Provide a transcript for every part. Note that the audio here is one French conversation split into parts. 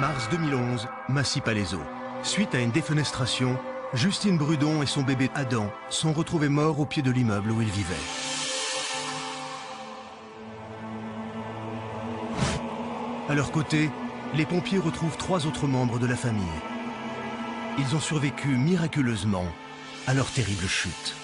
Mars 2011, Massy-Palaiseau. Suite à une défenestration, Justine Brudon et son bébé Adam sont retrouvés morts au pied de l'immeuble où ils vivaient. À leur côté, les pompiers retrouvent 3 autres membres de la famille. Ils ont survécu miraculeusement à leur terrible chute.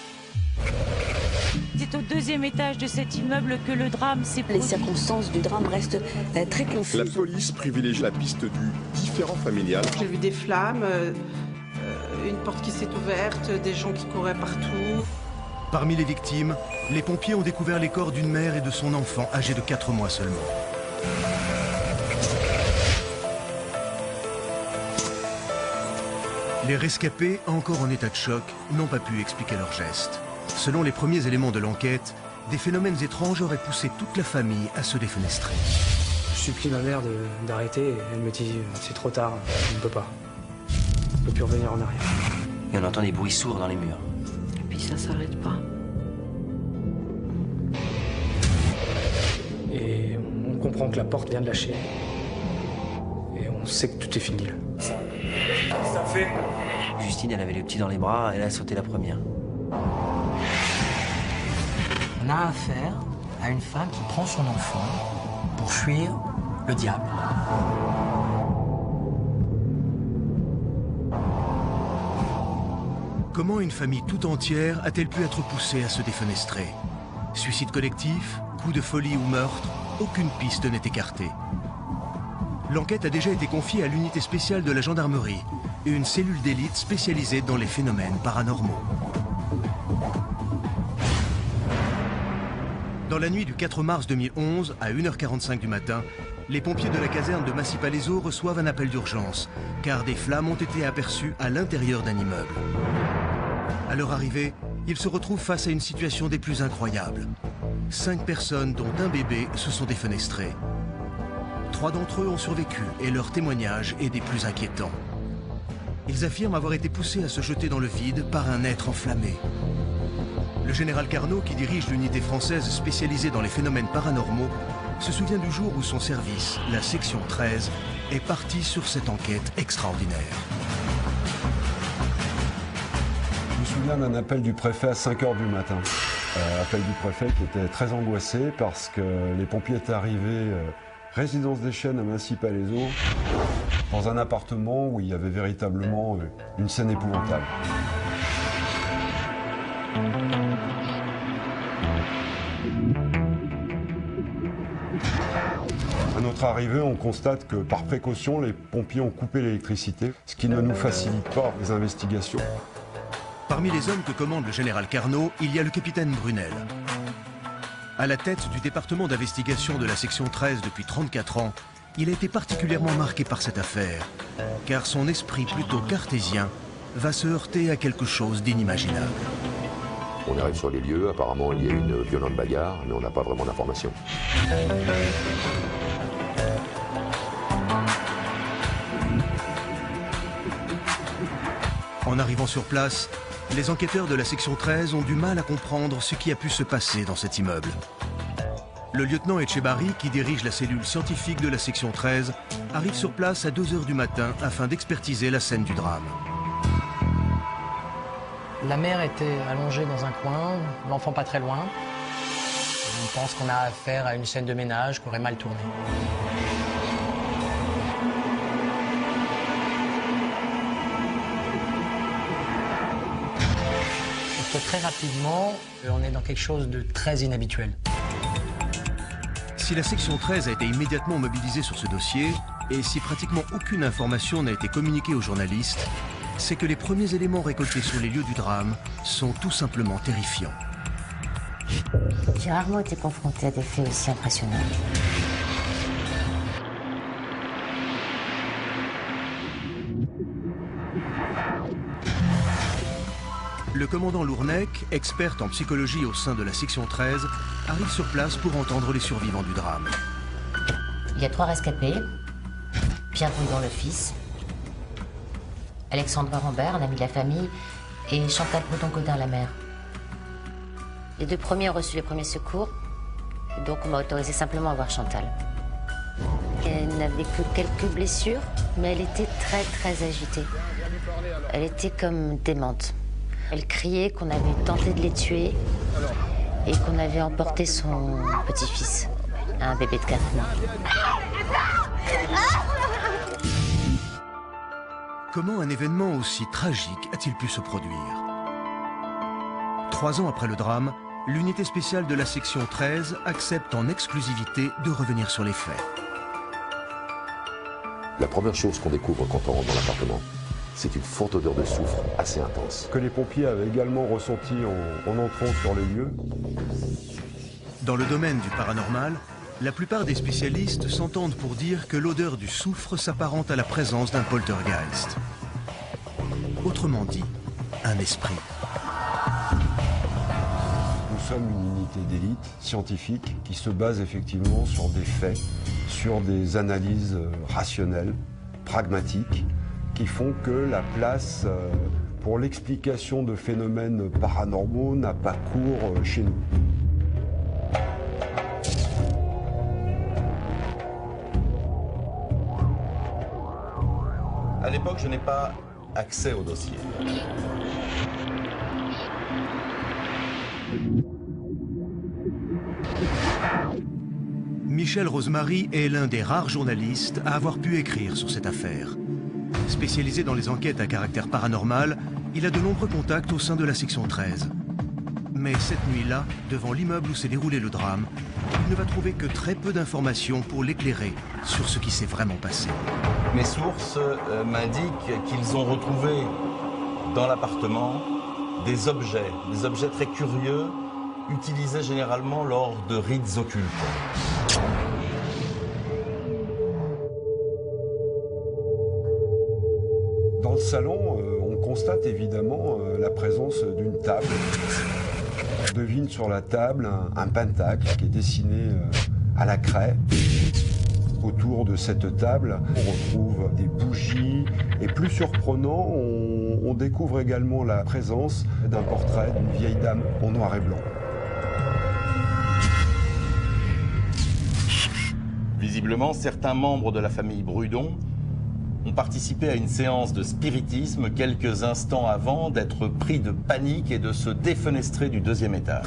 C'est au 2e étage de cet immeuble que le drame s'est produit. Les circonstances du drame restent très confuses. La police privilégie la piste du différend familial. J'ai vu des flammes, une porte qui s'est ouverte, des gens qui couraient partout. Parmi les victimes, les pompiers ont découvert les corps d'une mère et de son enfant âgé de 4 mois seulement. Les rescapés, encore en état de choc, n'ont pas pu expliquer leurs gestes. Selon les premiers éléments de l'enquête, des phénomènes étranges auraient poussé toute la famille à se défenestrer. Je supplie ma mère d'arrêter. Elle me dit c'est trop tard, on ne peut pas. On ne peut plus revenir en arrière. Et on entend des bruits sourds dans les murs. Et puis ça s'arrête pas. Et on comprend que la porte vient de lâcher. Et on sait que tout est fini là. Ça fait. Justine, elle avait le petit dans les bras, elle a sauté la première. On a affaire à une femme qui prend son enfant pour fuir le diable. Comment une famille tout entière a-t-elle pu être poussée à se défenestrer? Suicide collectif, coup de folie ou meurtre, aucune piste n'est écartée. L'enquête a déjà été confiée à l'unité spéciale de la gendarmerie, une cellule d'élite spécialisée dans les phénomènes paranormaux. Dans la nuit du 4 mars 2011, à 1h45 du matin, les pompiers de la caserne de Massy-Palaiseau reçoivent un appel d'urgence, car des flammes ont été aperçues à l'intérieur d'un immeuble. À leur arrivée, ils se retrouvent face à une situation des plus incroyables. 5 personnes, dont un bébé, se sont défenestrées. 3 d'entre eux ont survécu et leur témoignage est des plus inquiétants. Ils affirment avoir été poussés à se jeter dans le vide par un être enflammé. Le général Carnot, qui dirige l'unité française spécialisée dans les phénomènes paranormaux, se souvient du jour où son service, la section 13, est parti sur cette enquête extraordinaire. Je me souviens d'un appel du préfet à 5h du matin. Appel du préfet qui était très angoissé parce que les pompiers étaient arrivés résidence des Chênes à Massy-Palaiseau dans un appartement où il y avait véritablement une scène épouvantable. À notre arrivée, on constate que par précaution, les pompiers ont coupé l'électricité, ce qui ne nous facilite pas les investigations. Parmi les hommes que commande le général Carnot, il y a le capitaine Brunel. À la tête du département d'investigation de la section 13 depuis 34 ans, il a été particulièrement marqué par cette affaire, car son esprit plutôt cartésien va se heurter à quelque chose d'inimaginable. On arrive sur les lieux, apparemment il y a une violente bagarre, mais on n'a pas vraiment d'informations. En arrivant sur place, les enquêteurs de la section 13 ont du mal à comprendre ce qui a pu se passer dans cet immeuble. Le lieutenant Etchebarri, qui dirige la cellule scientifique de la section 13, arrive sur place à 2h du matin afin d'expertiser la scène du drame. La mère était allongée dans un coin, l'enfant pas très loin. On pense qu'on a affaire à une scène de ménage qui aurait mal tourné. Très rapidement, on est dans quelque chose de très inhabituel. Si la section 13 a été immédiatement mobilisée sur ce dossier, et si pratiquement aucune information n'a été communiquée aux journalistes, c'est que les premiers éléments récoltés sur les lieux du drame sont tout simplement terrifiants. J'ai rarement été confrontée à des faits aussi impressionnants. Le commandant Lournec, experte en psychologie au sein de la section 13, arrive sur place pour entendre les survivants du drame. Il y a 3 rescapés. Pierre Brudon, le fils. Alexandre Rambert, un ami de la famille. Et Chantal Breton-Godin, la mère. Les 2 premiers ont reçu les premiers secours. Donc on m'a autorisé simplement à voir Chantal. Elle n'avait que quelques blessures. Mais elle était très très agitée. Elle était comme démente. Elle criait qu'on avait tenté de les tuer et qu'on avait emporté son petit-fils, un bébé de 4 mois. Comment un événement aussi tragique a-t-il pu se produire? 3 ans après le drame, l'unité spéciale de la section 13 accepte en exclusivité de revenir sur les faits. La première chose qu'on découvre quand on rentre dans l'appartement, c'est une forte odeur de soufre assez intense. Que les pompiers avaient également ressenti en entrant sur les lieux. Dans le domaine du paranormal, la plupart des spécialistes s'entendent pour dire que l'odeur du soufre s'apparente à la présence d'un poltergeist. Autrement dit, un esprit. Nous sommes une unité d'élite scientifique qui se base effectivement sur des faits, sur des analyses rationnelles, pragmatiques, qui font que la place pour l'explication de phénomènes paranormaux n'a pas cours chez nous. À l'époque, je n'ai pas accès au dossier. Michel Rosemary est l'un des rares journalistes à avoir pu écrire sur cette affaire. Spécialisé dans les enquêtes à caractère paranormal, il a de nombreux contacts au sein de la section 13. Mais cette nuit-là, devant l'immeuble où s'est déroulé le drame, il ne va trouver que très peu d'informations pour l'éclairer sur ce qui s'est vraiment passé. Mes sources m'indiquent qu'ils ont retrouvé dans l'appartement des objets très curieux, utilisés généralement lors de rites occultes. Dans le salon, on constate évidemment la présence d'une table. On devine sur la table un pentacle qui est dessiné à la craie. Autour de cette table, on retrouve des bougies et plus surprenant, on découvre également la présence d'un portrait d'une vieille dame en noir et blanc. Visiblement, certains membres de la famille Brudon ont participé à une séance de spiritisme quelques instants avant d'être pris de panique et de se défenestrer du 2e étage.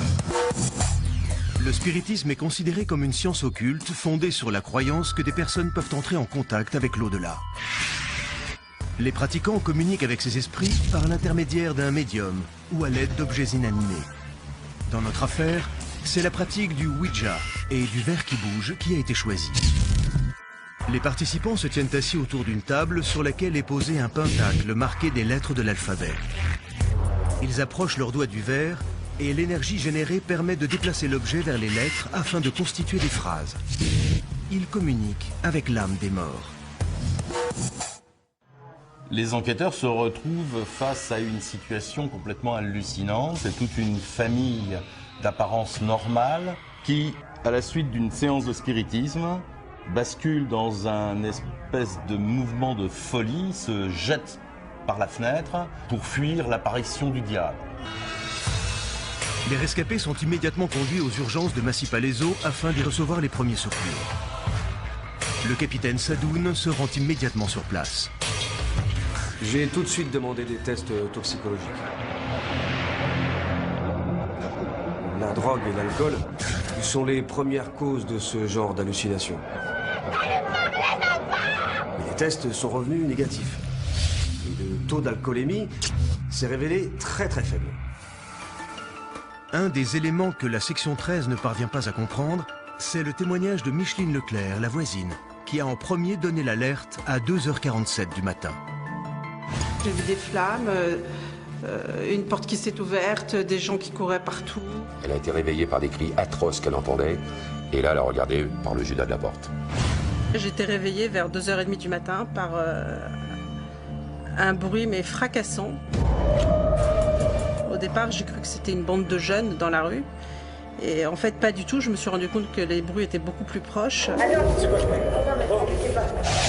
Le spiritisme est considéré comme une science occulte fondée sur la croyance que des personnes peuvent entrer en contact avec l'au-delà. Les pratiquants communiquent avec ces esprits par l'intermédiaire d'un médium ou à l'aide d'objets inanimés. Dans notre affaire, c'est la pratique du Ouija et du verre qui bouge qui a été choisie. Les participants se tiennent assis autour d'une table sur laquelle est posé un pentacle marqué des lettres de l'alphabet. Ils approchent leurs doigts du verre et l'énergie générée permet de déplacer l'objet vers les lettres afin de constituer des phrases. Ils communiquent avec l'âme des morts. Les enquêteurs se retrouvent face à une situation complètement hallucinante. C'est toute une famille d'apparence normale qui, à la suite d'une séance de spiritisme, bascule dans un espèce de mouvement de folie, se jette par la fenêtre pour fuir l'apparition du diable. Les rescapés sont immédiatement conduits aux urgences de Massy-Palaiseau afin d'y recevoir les premiers secours. Le capitaine Sadoun se rend immédiatement sur place. J'ai tout de suite demandé des tests toxicologiques. La drogue et l'alcool sont les premières causes de ce genre d'hallucination. Mais les tests sont revenus négatifs. Et le taux d'alcoolémie s'est révélé très très faible. Un des éléments que la section 13 ne parvient pas à comprendre, c'est le témoignage de Micheline Leclerc, la voisine, qui a en premier donné l'alerte à 2h47 du matin. J'ai vu des flammes, une porte qui s'est ouverte, des gens qui couraient partout. Elle a été réveillée par des cris atroces qu'elle entendait, et là elle a regardé par le judas de la porte. J'ai été réveillée vers 2h30 du matin par un bruit mais fracassant. Au départ, j'ai cru que c'était une bande de jeunes dans la rue. Et en fait, pas du tout. Je me suis rendu compte que les bruits étaient beaucoup plus proches.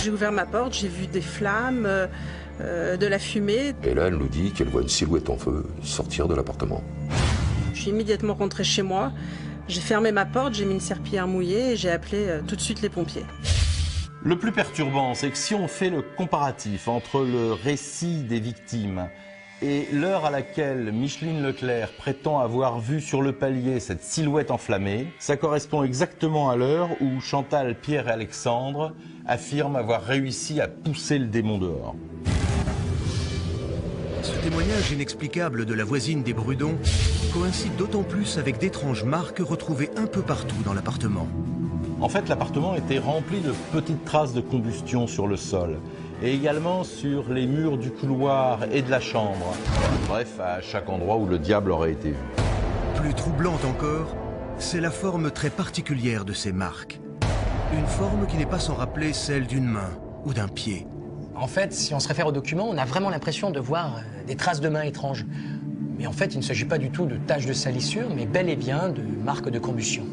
J'ai ouvert ma porte, j'ai vu des flammes, de la fumée. Et là, elle nous dit qu'elle voit une silhouette en feu sortir de l'appartement. Je suis immédiatement rentrée chez moi. J'ai fermé ma porte, j'ai mis une serpillière mouillée et j'ai appelé tout de suite les pompiers. Le plus perturbant, c'est que si on fait le comparatif entre le récit des victimes et l'heure à laquelle Micheline Leclerc prétend avoir vu sur le palier cette silhouette enflammée, ça correspond exactement à l'heure où Chantal, Pierre et Alexandre affirment avoir réussi à pousser le démon dehors. Ce témoignage inexplicable de la voisine des Brudon coïncide d'autant plus avec d'étranges marques retrouvées un peu partout dans l'appartement. En fait, l'appartement était rempli de petites traces de combustion sur le sol et également sur les murs du couloir et de la chambre. Bref, à chaque endroit où le diable aurait été vu. Plus troublante encore, c'est la forme très particulière de ces marques. Une forme qui n'est pas sans rappeler celle d'une main ou d'un pied. En fait, si on se réfère aux documents, on a vraiment l'impression de voir des traces de mains étranges. Mais en fait, il ne s'agit pas du tout de taches de salissure, mais bel et bien de marques de combustion.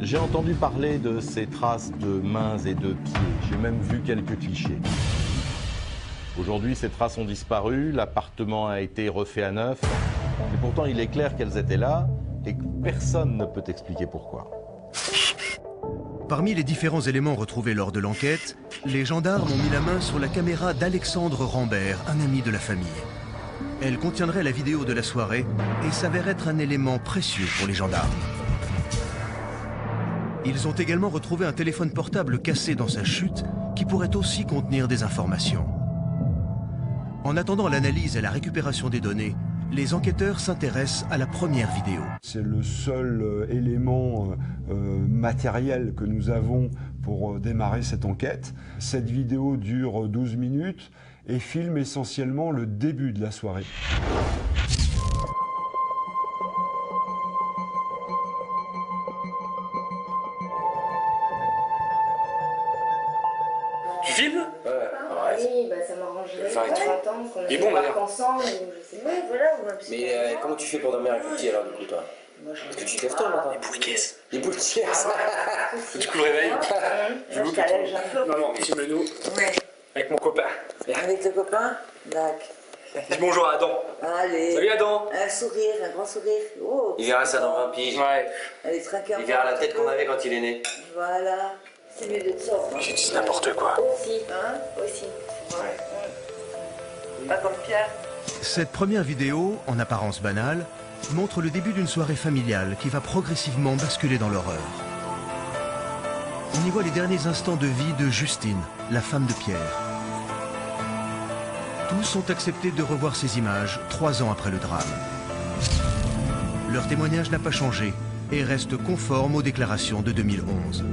J'ai entendu parler de ces traces de mains et de pieds. J'ai même vu quelques clichés. Aujourd'hui, ces traces ont disparu, l'appartement a été refait à neuf. Et pourtant, il est clair qu'elles étaient là et que personne ne peut expliquer pourquoi. Parmi les différents éléments retrouvés lors de l'enquête, les gendarmes ont mis la main sur la caméra d'Alexandre Rambert, un ami de la famille. Elle contiendrait la vidéo de la soirée et s'avère être un élément précieux pour les gendarmes. Ils ont également retrouvé un téléphone portable cassé dans sa chute qui pourrait aussi contenir des informations. En attendant l'analyse et la récupération des données, les enquêteurs s'intéressent à la première vidéo. C'est le seul élément matériel que nous avons pour démarrer cette enquête. Cette vidéo dure 12 minutes et filme essentiellement le début de la soirée. Tu filmes? Oui, bah ça m'arrangerait. Ça fait 30 ans qu'on a fait parc ensemble, ou je sais pas, voilà. Mais comment tu fais pour dormir avec le petit alors du coup toi? Parce que tu te lèves tôt le matin. Les boules de caisse. Les boules de caisse. Du coup le réveil. Je t'allège un peu. Non, non, filme-nous. Ouais. Avec mon copain. Avec le copain? D'accord. Dis bonjour à Adam. Allez. Salut Adam. Un sourire, un grand sourire. Oh. Il verra ça dans 20 piges. Ouais. Allez, trinquer. Il verra la tête qu'on avait quand il est né. Voilà. C'est mieux de te sortir. J'ai dit n'importe quoi. Aussi, hein? Aussi. Ouais. Pas comme Pierre. Cette première vidéo, en apparence banale, montre le début d'une soirée familiale qui va progressivement basculer dans l'horreur. On y voit les derniers instants de vie de Justine, la femme de Pierre. Tous ont accepté de revoir ces images 3 ans après le drame. Leur témoignage n'a pas changé et reste conforme aux déclarations de 2011.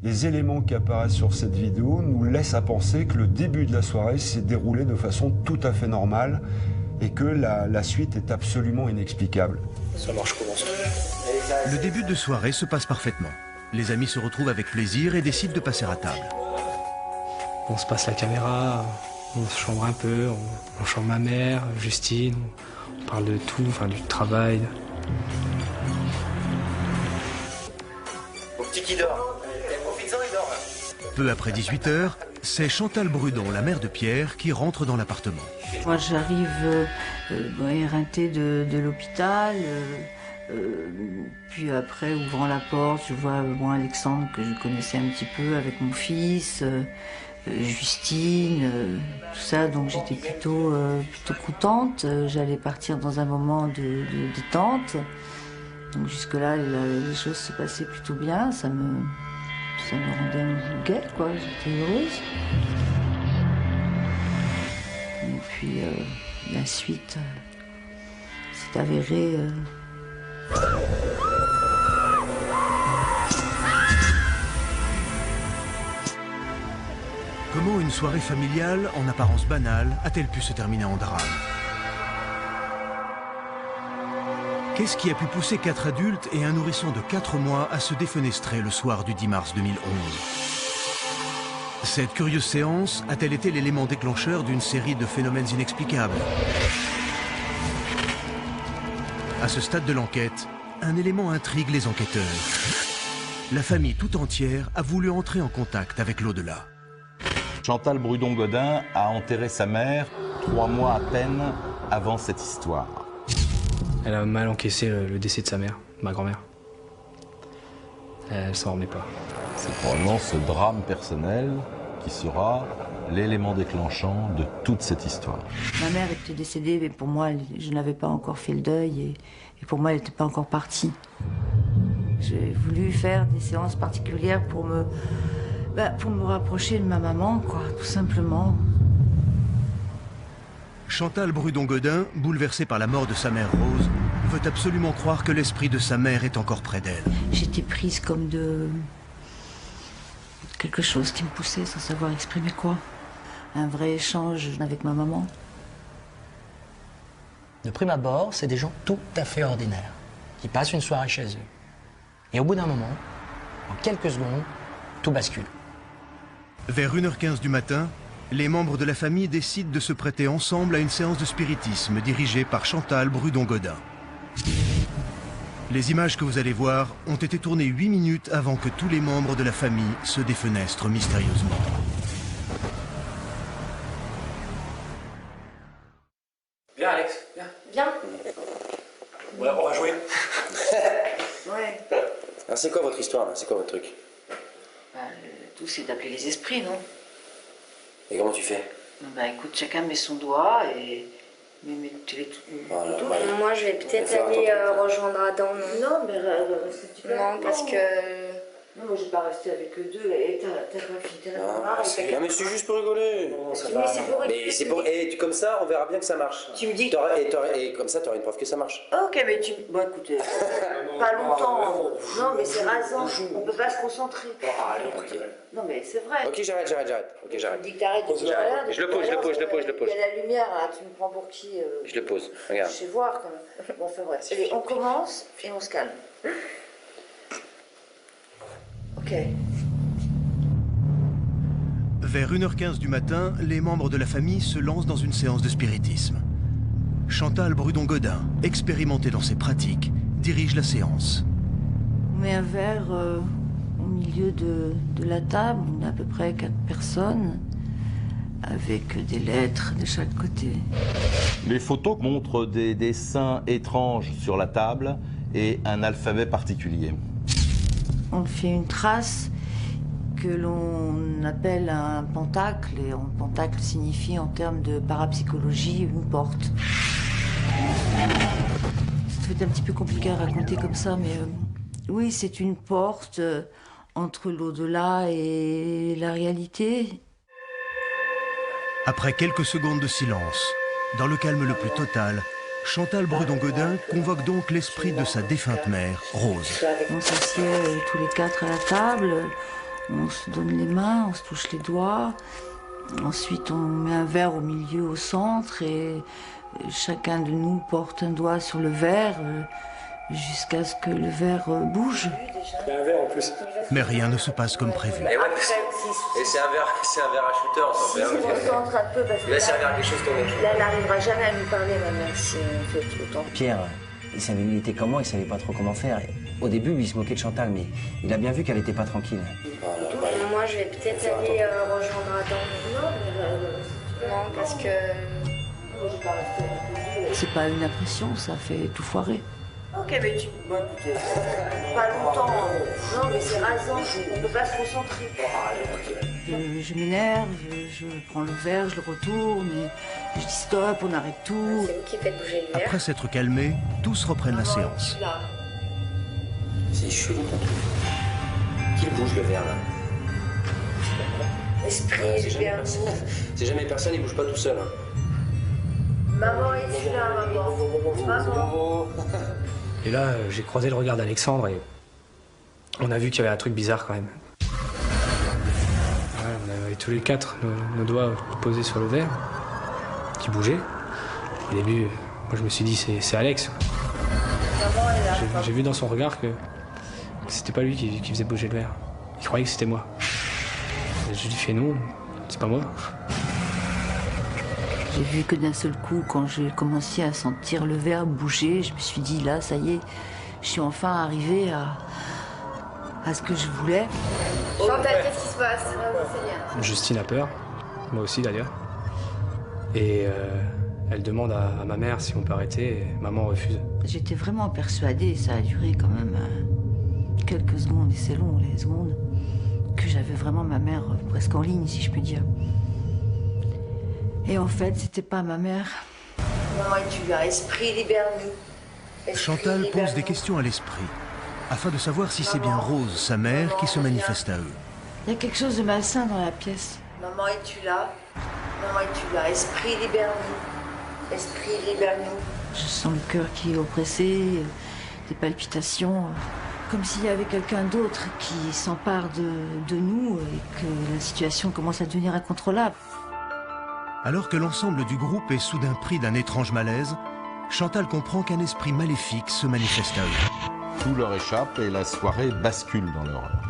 Les éléments qui apparaissent sur cette vidéo nous laissent à penser que le début de la soirée s'est déroulé de façon tout à fait normale et que la suite est absolument inexplicable. Ça marche comment ça? Le début de soirée se passe parfaitement. Les amis se retrouvent avec plaisir et décident de passer à table. On se passe la caméra, on se chambre un peu, on chambre ma mère, Justine, on parle de tout, enfin du travail. Mon petit qui dort. Peu après 18 h, c'est Chantal Brudon, la mère de Pierre, qui rentre dans l'appartement. Moi, j'arrive éreintée de l'hôpital. Puis après, ouvrant la porte, je vois Alexandre, que je connaissais un petit peu, avec mon fils, Justine, tout ça. Donc j'étais plutôt contente. J'allais partir dans un moment de détente. Donc jusque-là, les choses se passaient plutôt bien. Ça me rendait gaie, quoi. J'étais heureuse. Et puis, la suite s'est avérée... Comment une soirée familiale, en apparence banale, a-t-elle pu se terminer en drame? Qu'est-ce qui a pu pousser 4 adultes et un nourrisson de 4 mois à se défenestrer le soir du 10 mars 2011? Cette curieuse séance a-t-elle été l'élément déclencheur d'une série de phénomènes inexplicables? À ce stade de l'enquête, un élément intrigue les enquêteurs. La famille tout entière a voulu entrer en contact avec l'au-delà. Chantal Brudon-Godin a enterré sa mère 3 mois à peine avant cette histoire. Elle a mal encaissé le décès de sa mère, ma grand-mère. Elle s'en remet pas. C'est probablement ce drame personnel qui sera l'élément déclenchant de toute cette histoire. Ma mère était décédée, mais pour moi, je n'avais pas encore fait le deuil et pour moi, elle n'était pas encore partie. J'ai voulu faire des séances particulières pour me rapprocher de ma maman, quoi, tout simplement. Chantal Brudon-Godin, bouleversée par la mort de sa mère Rose, veut absolument croire que l'esprit de sa mère est encore près d'elle. J'étais prise comme de quelque chose qui me poussait sans savoir exprimer quoi. Un vrai échange avec ma maman. De prime abord, c'est des gens tout à fait ordinaires, qui passent une soirée chez eux. Et au bout d'un moment, en quelques secondes, tout bascule. Vers 1h15 du matin, les membres de la famille décident de se prêter ensemble à une séance de spiritisme dirigée par Chantal Brudon-Godin. Les images que vous allez voir ont été tournées 8 minutes avant que tous les membres de la famille se défenestrent mystérieusement. Viens Alex, viens. Viens. Ouais, on va jouer. Ouais. Alors c'est quoi votre histoire là? C'est quoi votre truc? Le tout, c'est d'appeler les esprits, non? Et comment tu fais? Bah écoute, chacun met son doigt et... Mais tu les... Voilà, Moi, je vais peut-être aller rejoindre Adam, non? Non, mais reste un petit peu. Non, parce que... Non, moi, je vais pas rester avec eux deux. Et t'as pas fini, Non, mais c'est juste pour rigoler. Mais c'est pour rigoler. Mais c'est pour... Et comme ça, on verra bien que ça marche. Tu me dis... Et comme ça, tu auras une preuve que ça marche. Ok, mais tu... Bon, écoute, pas longtemps. Non, mais c'est rasant. On peut pas se concentrer. Non, mais c'est vrai. Ok, j'arrête. Ok, j'arrête. Tu me dis que t'arrêtes. Je le pose. Il y a la lumière, là. Tu me prends pour qui? Je le pose, regarde. Je sais voir, quand même. Bon, enfin, bref. Allez, on commence et on se calme. Ok. Vers 1h15 du matin, les membres de la famille se lancent dans une séance de spiritisme. Chantal Brudon-Godin, expérimentée dans ses pratiques, dirige la séance. On met un verre au milieu de la table. On est à peu près 4 personnes, avec des lettres de chaque côté. Les photos montrent des dessins étranges sur la table et un alphabet particulier. On fait une trace que l'on appelle un pentacle, et un pentacle signifie en termes de parapsychologie une porte. C'est un petit peu compliqué à raconter comme ça, mais oui, c'est une porte entre l'au-delà et la réalité. Après quelques secondes de silence, dans le calme le plus total, Chantal Brudon-Godin convoque donc l'esprit de sa défunte mère, Rose. On s'assied tous les 4 à la table, on se donne les mains, on se touche les doigts. Ensuite, on met un verre au milieu, au centre, et chacun de nous porte un doigt sur le verre jusqu'à ce que le verre bouge. Il y a un verre en plus. Mais rien ne se passe comme prévu. Et c'est un verre à shooter, ça. Si je me concentre un peu, parce que il va servir à quelque chose, ton mec. Là, elle n'arrivera jamais à nous parler, ma mère, si on fait autant. Pierre, il était comment, il savait pas trop comment faire. Au début, il se moquait de Chantal, mais il a bien vu qu'elle était pas tranquille. Moi, je vais peut-être aller rejoindre Adam. Non, parce que... C'est pas une impression, ça fait tout foirer. Ok, mais tu... Bon, écoutez, pas longtemps. Non, mais c'est rasant, on peut pas se concentrer. Je m'énerve, je prends le verre, je le retourne, et je dis stop, on arrête tout. C'est vous qui faites bouger le verre. Après s'être calmés, tous reprennent la séance. C'est chelou ton truc. Qui bouge le verre là? Esprit, je viens. C'est jamais personne, il bouge pas tout seul. Hein. Maman, est-tu là, maman? Et là, j'ai croisé le regard d'Alexandre et on a vu qu'il y avait un truc bizarre quand même. Ouais, on avait tous les 4 nos doigts posés sur le verre, qui bougeait. Au début, moi je me suis dit c'est Alex. J'ai vu dans son regard que c'était pas lui qui faisait bouger le verre. Il croyait que c'était moi. Je lui ai dit fais non, c'est pas moi. J'ai vu que d'un seul coup, quand j'ai commencé à sentir le verre bouger, je me suis dit, là, ça y est, je suis enfin arrivée à ce que je voulais. Chantal, qu'est-ce qui se passe? C'est bien. Justine a peur, moi aussi d'ailleurs. Et elle demande à ma mère si on peut arrêter, et maman refuse. J'étais vraiment persuadée, ça a duré quand même quelques secondes, et c'est long les secondes, que j'avais vraiment ma mère presque en ligne, si je puis dire. Et en fait, c'était pas ma mère. Maman, tu as esprit, libère-nous. Chantal pose des questions à l'esprit, afin de savoir si c'est bien Rose, sa mère, qui se manifeste à eux. Il y a quelque chose de malsain dans la pièce. Maman, es-tu là? Maman, es-tu là? Esprit, libère-nous. Esprit, libère-nous. Je sens le cœur qui est oppressé, des palpitations, comme s'il y avait quelqu'un d'autre qui s'empare de nous et que la situation commence à devenir incontrôlable. Alors que l'ensemble du groupe est soudain pris d'un étrange malaise, Chantal comprend qu'un esprit maléfique se manifeste à eux. Tout leur échappe et la soirée bascule dans l'horreur.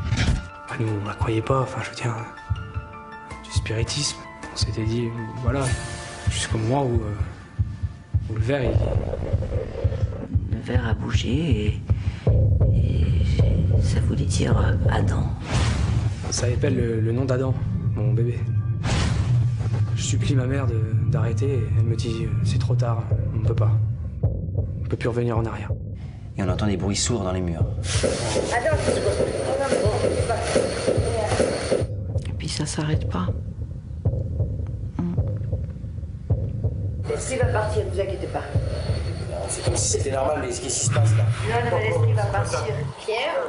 Nous, on ne la croyait pas, enfin je veux dire, du spiritisme. On s'était dit, voilà, jusqu'au moment où le verre, Le verre a bougé et ça voulait dire Adam. Ça appelle le nom d'Adam, mon bébé. Je supplie ma mère d'arrêter et elle me dit, c'est trop tard, on ne peut pas. On ne peut plus revenir en arrière. Et on entend des bruits sourds dans les murs. Et puis ça s'arrête pas. L'esprit va partir, ne vous inquiétez pas. C'est comme si c'était normal, mais qu'est-ce qui se passe là? Non, mais l'esprit va partir. Pierre?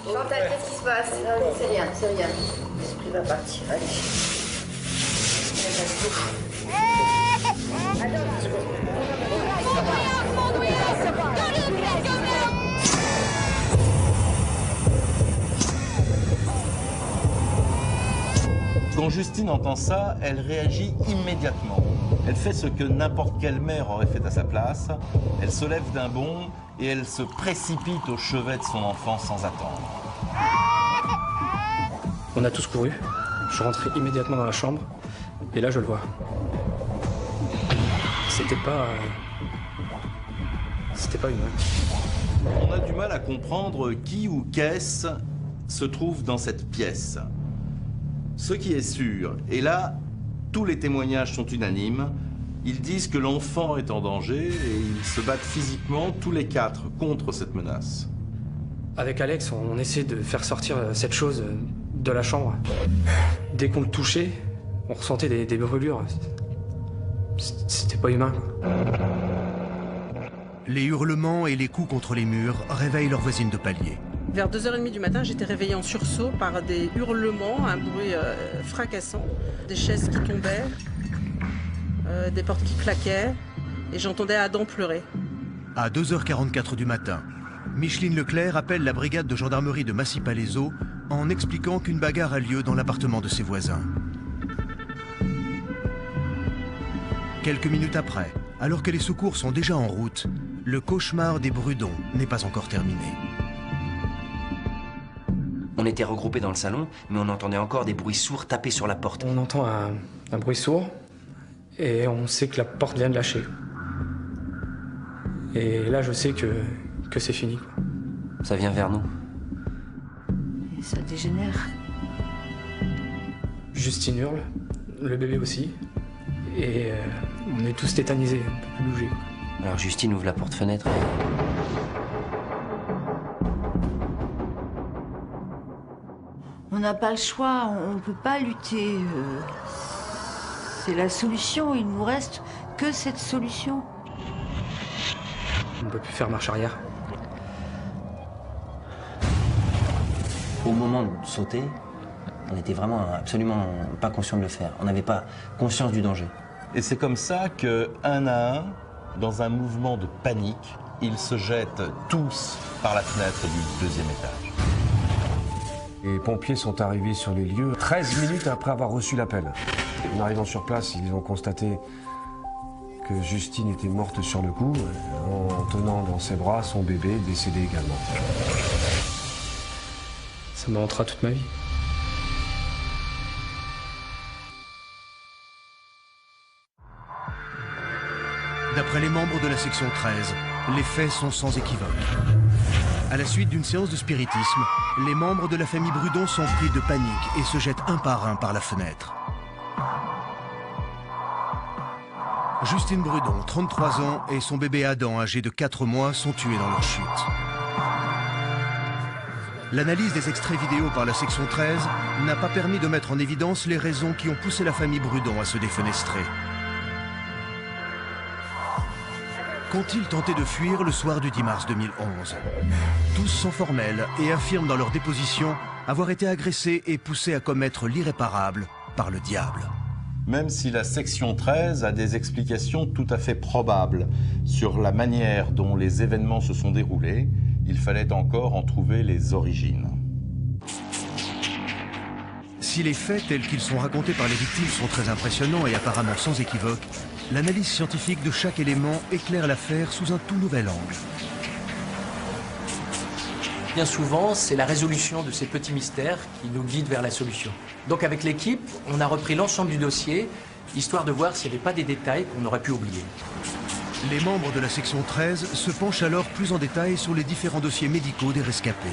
Chantal, qu'est-ce qui se passe? C'est rien, c'est rien. L'esprit va partir, allez. Quand Justine entend ça, elle réagit immédiatement. Elle fait ce que n'importe quelle mère aurait fait à sa place. Elle se lève d'un bond et elle se précipite au chevet de son enfant sans attendre. On a tous couru. Je suis rentré immédiatement dans la chambre et là je le vois. C'était pas humain. On a du mal à comprendre qui ou qu'est-ce se trouve dans cette pièce. Ce qui est sûr, et là, tous les témoignages sont unanimes, ils disent que l'enfant est en danger et ils se battent physiquement tous les quatre contre cette menace. Avec Alex, on essaie de faire sortir cette chose de la chambre. Dès qu'on le touchait, on ressentait des brûlures. C'était pas humain. Les hurlements et les coups contre les murs réveillent leur voisine de palier. Vers 2h30 du matin, j'étais réveillée en sursaut par des hurlements, un bruit fracassant, des chaises qui tombaient, des portes qui claquaient, et j'entendais Adam pleurer. À 2h44 du matin, Micheline Leclerc appelle la brigade de gendarmerie de Massy-Palaiseau en expliquant qu'une bagarre a lieu dans l'appartement de ses voisins. Quelques minutes après, alors que les secours sont déjà en route, le cauchemar des Brudon n'est pas encore terminé. On était regroupés dans le salon, mais on entendait encore des bruits sourds taper sur la porte. On entend un bruit sourd et on sait que la porte vient de lâcher. Et là, je sais que c'est fini, quoi. Ça vient vers nous. Et ça dégénère. Justine hurle, le bébé aussi. Et on est tous tétanisés, on peut plus bouger, quoi. Alors Justine ouvre la porte-fenêtre. On n'a pas le choix, on ne peut pas lutter. C'est la solution, il nous reste que cette solution. On ne peut plus faire marche arrière. Au moment de sauter, on n'était vraiment absolument pas conscient de le faire. On n'avait pas conscience du danger. Et c'est comme ça que, un à un, dans un mouvement de panique, ils se jettent tous par la fenêtre du 2e étage. Les pompiers sont arrivés sur les lieux 13 minutes après avoir reçu l'appel. En arrivant sur place, ils ont constaté que Justine était morte sur le coup, en tenant dans ses bras son bébé décédé également. Ça me hantera toute ma vie. D'après les membres de la section 13, les faits sont sans équivoque. À la suite d'une séance de spiritisme, les membres de la famille Brudon sont pris de panique et se jettent un par la fenêtre. Justine Brudon, 33 ans, et son bébé Adam, âgé de 4 mois, sont tués dans leur chute. L'analyse des extraits vidéo par la section 13 n'a pas permis de mettre en évidence les raisons qui ont poussé la famille Brudon à se défenestrer. Qu'ont-ils tenté de fuir le soir du 10 mars 2011? Tous sont formels et affirment dans leur déposition avoir été agressés et poussés à commettre l'irréparable par le diable. Même si la section 13 a des explications tout à fait probables sur la manière dont les événements se sont déroulés, il fallait encore en trouver les origines. Si les faits tels qu'ils sont racontés par les victimes sont très impressionnants et apparemment sans équivoque, l'analyse scientifique de chaque élément éclaire l'affaire sous un tout nouvel angle. Bien souvent, c'est la résolution de ces petits mystères qui nous guide vers la solution. Donc avec l'équipe, on a repris l'ensemble du dossier, histoire de voir s'il n'y avait pas des détails qu'on aurait pu oublier. Les membres de la section 13 se penchent alors plus en détail sur les différents dossiers médicaux des rescapés.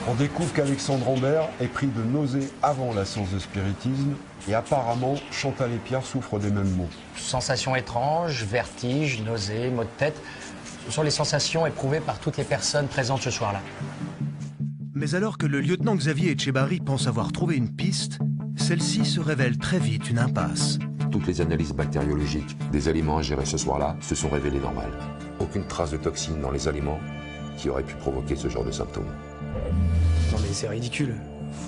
On découvre qu'Alexandre Ambert est pris de nausées avant la séance de spiritisme et apparemment Chantal et Pierre souffrent des mêmes maux. Sensations étranges, vertiges, nausées, maux de tête, ce sont les sensations éprouvées par toutes les personnes présentes ce soir-là. Mais alors que le lieutenant Xavier Etchebarri pense avoir trouvé une piste, celle-ci se révèle très vite une impasse. Toutes les analyses bactériologiques des aliments ingérés ce soir-là se sont révélées normales. Aucune trace de toxine dans les aliments qui aurait pu provoquer ce genre de symptômes. Non mais c'est ridicule.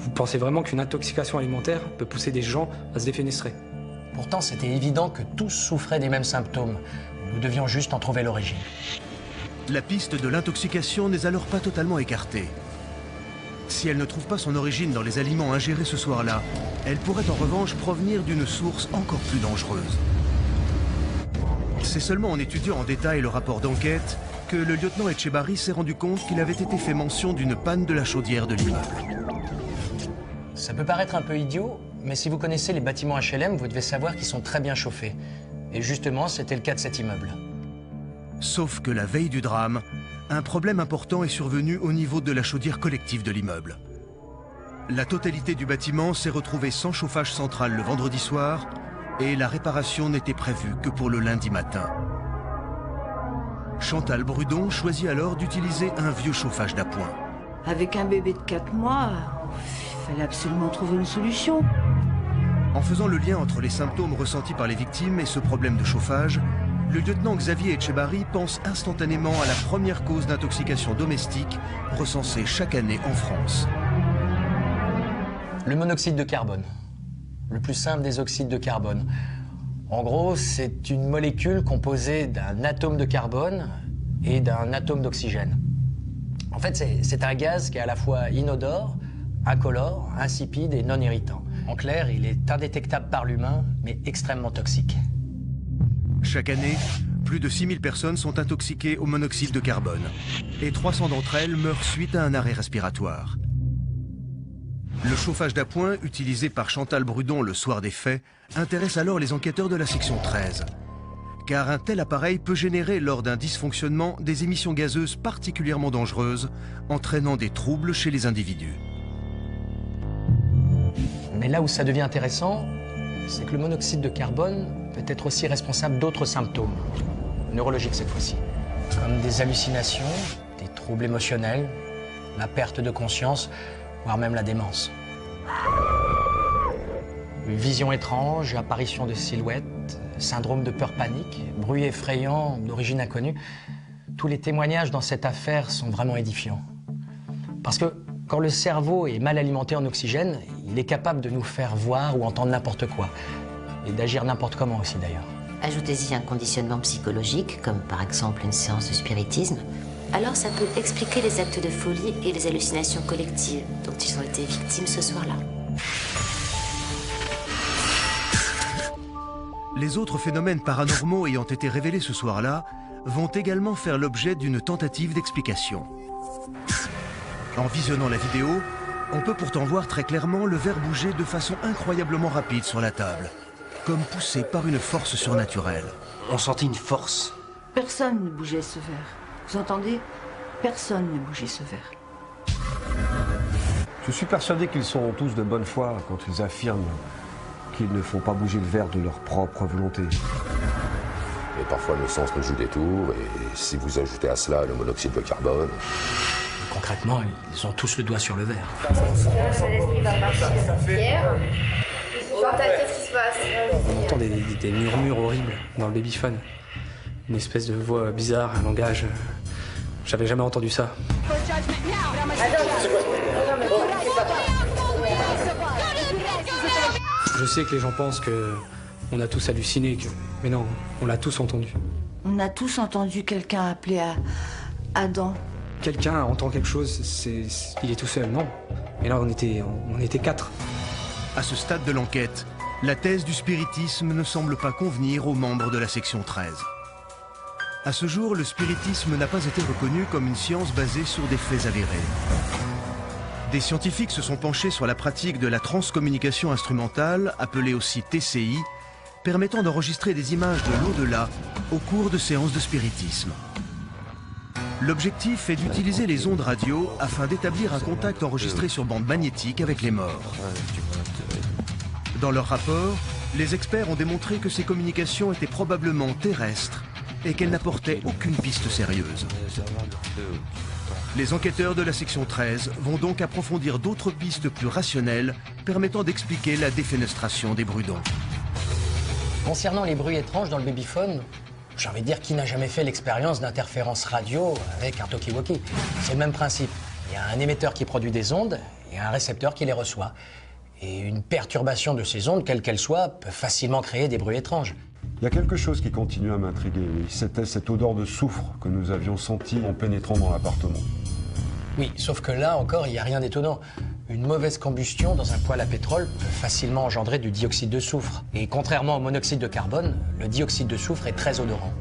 Vous pensez vraiment qu'une intoxication alimentaire peut pousser des gens à se défenestrer? Pourtant, c'était évident que tous souffraient des mêmes symptômes. Nous devions juste en trouver l'origine. La piste de l'intoxication n'est alors pas totalement écartée. Si elle ne trouve pas son origine dans les aliments ingérés ce soir-là, elle pourrait en revanche provenir d'une source encore plus dangereuse. C'est seulement en étudiant en détail le rapport d'enquête que le lieutenant Etchebarri s'est rendu compte qu'il avait été fait mention d'une panne de la chaudière de l'immeuble. Ça peut paraître un peu idiot, mais si vous connaissez les bâtiments HLM, vous devez savoir qu'ils sont très bien chauffés. Et justement, c'était le cas de cet immeuble. Sauf que la veille du drame, un problème important est survenu au niveau de la chaudière collective de l'immeuble. La totalité du bâtiment s'est retrouvée sans chauffage central le vendredi soir et la réparation n'était prévue que pour le lundi matin. Chantal Brudon choisit alors d'utiliser un vieux chauffage d'appoint. Avec un bébé de 4 mois, il fallait absolument trouver une solution. En faisant le lien entre les symptômes ressentis par les victimes et ce problème de chauffage, le lieutenant Xavier Etchebarri pense instantanément à la première cause d'intoxication domestique recensée chaque année en France. Le monoxyde de carbone. Le plus simple des oxydes de carbone. En gros, c'est une molécule composée d'un atome de carbone et d'un atome d'oxygène. En fait, c'est un gaz qui est à la fois inodore, incolore, insipide et non irritant. En clair, il est indétectable par l'humain, mais extrêmement toxique. Chaque année, plus de 6000 personnes sont intoxiquées au monoxyde de carbone et 300 d'entre elles meurent suite à un arrêt respiratoire. Le chauffage d'appoint utilisé par Chantal Brudon le soir des faits intéresse alors les enquêteurs de la section 13. Car un tel appareil peut générer lors d'un dysfonctionnement des émissions gazeuses particulièrement dangereuses, entraînant des troubles chez les individus. Mais là où ça devient intéressant, c'est que le monoxyde de carbone peut être aussi responsable d'autres symptômes, neurologiques cette fois-ci, comme des hallucinations, des troubles émotionnels, la perte de conscience, voire même la démence. Visions étranges, apparition de silhouettes, syndrome de peur panique, bruit effrayant d'origine inconnue. Tous les témoignages dans cette affaire sont vraiment édifiants. Parce que quand le cerveau est mal alimenté en oxygène, il est capable de nous faire voir ou entendre n'importe quoi. Et d'agir n'importe comment aussi d'ailleurs. Ajoutez-y un conditionnement psychologique, comme par exemple une séance de spiritisme. Alors ça peut expliquer les actes de folie et les hallucinations collectives dont ils ont été victimes ce soir-là. Les autres phénomènes paranormaux ayant été révélés ce soir-là vont également faire l'objet d'une tentative d'explication. En visionnant la vidéo, on peut pourtant voir très clairement le verre bouger de façon incroyablement rapide sur la table. comme poussés par une force surnaturelle. On sentait une force. Personne ne bougeait ce verre. Vous entendez? Personne ne bougeait ce verre. Je suis persuadé qu'ils sont tous de bonne foi quand ils affirment qu'ils ne font pas bouger le verre de leur propre volonté. Et parfois nos sens nous jouent des tours, et si vous ajoutez à cela le monoxyde de carbone... Concrètement, ils ont tous le doigt sur le verre. L'esprit va partir. Pierre, Chantal, qu'est-ce qui se passe? On entend des murmures horribles dans le babyphone. Une espèce de voix bizarre, un langage... J'avais jamais entendu ça. Je sais que les gens pensent qu'on a tous halluciné, mais non, on l'a tous entendu. On a tous entendu quelqu'un appeler à Adam. Quelqu'un entend quelque chose, il est tout seul, non. Mais là, on était 4. À ce stade de l'enquête, la thèse du spiritisme ne semble pas convenir aux membres de la section 13. À ce jour, le spiritisme n'a pas été reconnu comme une science basée sur des faits avérés. Des scientifiques se sont penchés sur la pratique de la transcommunication instrumentale, appelée aussi TCI, permettant d'enregistrer des images de l'au-delà au cours de séances de spiritisme. L'objectif est d'utiliser les ondes radio afin d'établir un contact enregistré sur bande magnétique avec les morts. Dans leur rapport, les experts ont démontré que ces communications étaient probablement terrestres et qu'elles n'apportaient aucune piste sérieuse. Les enquêteurs de la section 13 vont donc approfondir d'autres pistes plus rationnelles permettant d'expliquer la défenestration des Brudons. Concernant les bruits étranges dans le babyphone, j'ai envie de dire qui n'a jamais fait l'expérience d'interférence radio avec un talkie-walkie. C'est le même principe. Il y a un émetteur qui produit des ondes et un récepteur qui les reçoit. Et une perturbation de ces ondes, quelle qu'elle soit, peut facilement créer des bruits étranges. Il y a quelque chose qui continue à m'intriguer, oui. C'était cette odeur de soufre que nous avions sentie en pénétrant dans l'appartement. Oui, sauf que là encore, il n'y a rien d'étonnant. Une mauvaise combustion dans un poêle à pétrole peut facilement engendrer du dioxyde de soufre. Et contrairement au monoxyde de carbone, le dioxyde de soufre est très odorant.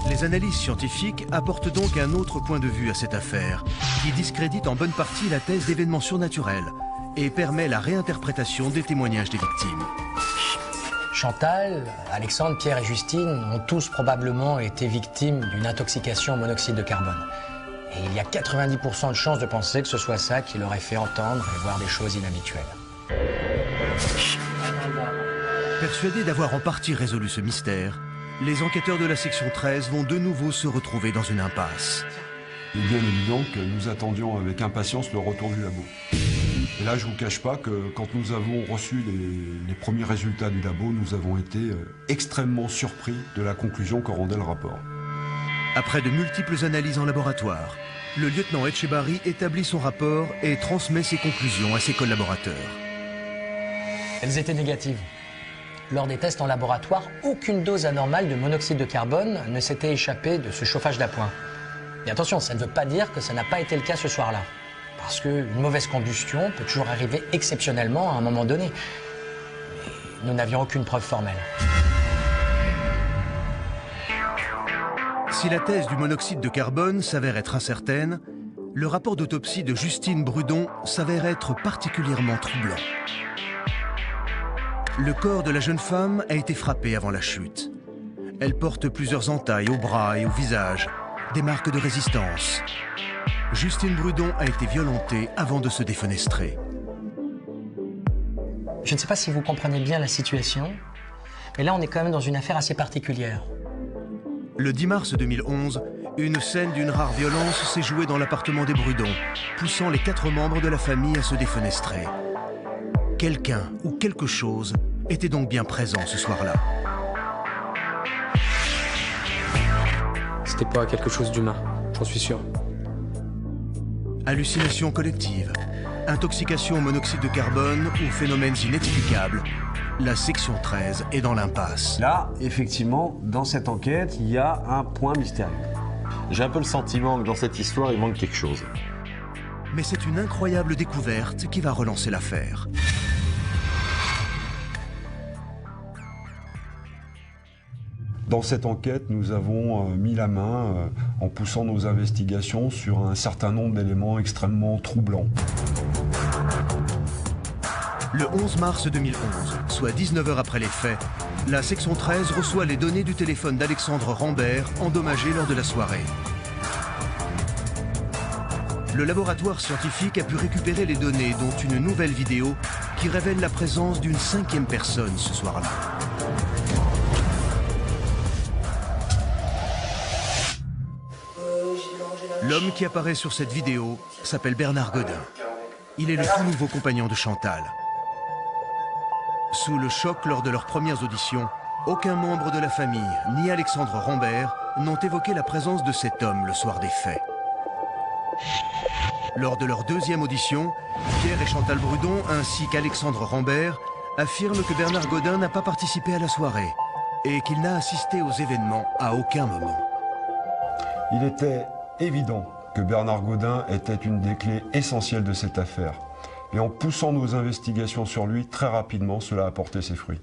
Les analyses scientifiques apportent donc un autre point de vue à cette affaire, qui discrédite en bonne partie la thèse d'événements surnaturels et permet la réinterprétation des témoignages des victimes. Chantal, Alexandre, Pierre et Justine ont tous probablement été victimes d'une intoxication au monoxyde de carbone. Et il y a 90% de chances de penser que ce soit ça qui leur ait fait entendre et voir des choses inhabituelles. Persuadés d'avoir en partie résolu ce mystère, les enquêteurs de la section 13 vont de nouveau se retrouver dans une impasse. Il est bien évident que nous attendions avec impatience le retour du labo. Et là, je ne vous cache pas que quand nous avons reçu les premiers résultats du labo, nous avons été extrêmement surpris de la conclusion qu'en rendait le rapport. Après de multiples analyses en laboratoire, le lieutenant Etchebarri établit son rapport et transmet ses conclusions à ses collaborateurs. Elles étaient négatives. Lors des tests en laboratoire, aucune dose anormale de monoxyde de carbone ne s'était échappée de ce chauffage d'appoint. Mais attention, ça ne veut pas dire que ça n'a pas été le cas ce soir-là. Parce qu'une mauvaise combustion peut toujours arriver exceptionnellement à un moment donné. Mais nous n'avions aucune preuve formelle. Si la thèse du monoxyde de carbone s'avère être incertaine, le rapport d'autopsie de Justine Brudon s'avère être particulièrement troublant. Le corps de la jeune femme a été frappé avant la chute. Elle porte plusieurs entailles au bras et au visage, des marques de résistance. Justine Brudon a été violentée avant de se défenestrer. Je ne sais pas si vous comprenez bien la situation, mais là on est quand même dans une affaire assez particulière. Le 10 mars 2011, une scène d'une rare violence s'est jouée dans l'appartement des Brudon, poussant les 4 membres de la famille à se défenestrer. Quelqu'un ou quelque chose était donc bien présent ce soir-là. C'était pas quelque chose d'humain, j'en suis sûr. Hallucination collective, intoxication au monoxyde de carbone ou phénomènes inexplicables, la section 13 est dans l'impasse. Là, effectivement, dans cette enquête, il y a un point mystérieux. J'ai un peu le sentiment que dans cette histoire, il manque quelque chose. Mais c'est une incroyable découverte qui va relancer l'affaire. Dans cette enquête, nous avons mis la main en poussant nos investigations sur un certain nombre d'éléments extrêmement troublants. Le 11 mars 2011, soit 19 heures après les faits, la section 13 reçoit les données du téléphone d'Alexandre Rambert, endommagé lors de la soirée. Le laboratoire scientifique a pu récupérer les données, dont une nouvelle vidéo qui révèle la présence d'une 5e personne ce soir-là. L'homme qui apparaît sur cette vidéo s'appelle Bernard Godin. Il est le tout nouveau compagnon de Chantal. Sous le choc lors de leurs premières auditions, aucun membre de la famille, ni Alexandre Rambert, n'ont évoqué la présence de cet homme le soir des faits. Lors de leur deuxième audition, Pierre et Chantal Brudon, ainsi qu'Alexandre Rambert, affirment que Bernard Godin n'a pas participé à la soirée et qu'il n'a assisté aux événements à aucun moment. Il était évident que Bernard Godin était une des clés essentielles de cette affaire. Et en poussant nos investigations sur lui, très rapidement, cela a porté ses fruits.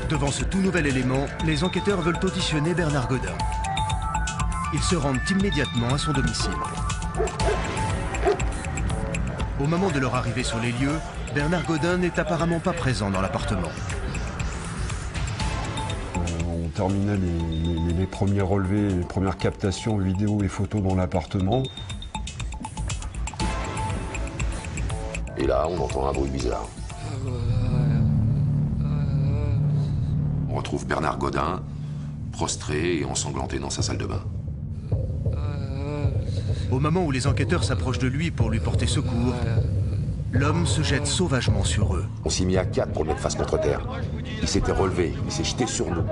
Devant ce tout nouvel élément, les enquêteurs veulent auditionner Bernard Godin. Ils se rendent immédiatement à son domicile. Au moment de leur arrivée sur les lieux, Bernard Godin n'est apparemment pas présent dans l'appartement. On terminait les premiers relevés, les premières captations vidéo et photos dans l'appartement. Et là, on entend un bruit bizarre. On retrouve Bernard Godin, prostré et ensanglanté dans sa salle de bain. Au moment où les enquêteurs s'approchent de lui pour lui porter secours, l'homme se jette sauvagement sur eux. On s'y mit à 4 pour le mettre face contre terre. Il s'était relevé, il s'est jeté sur nous.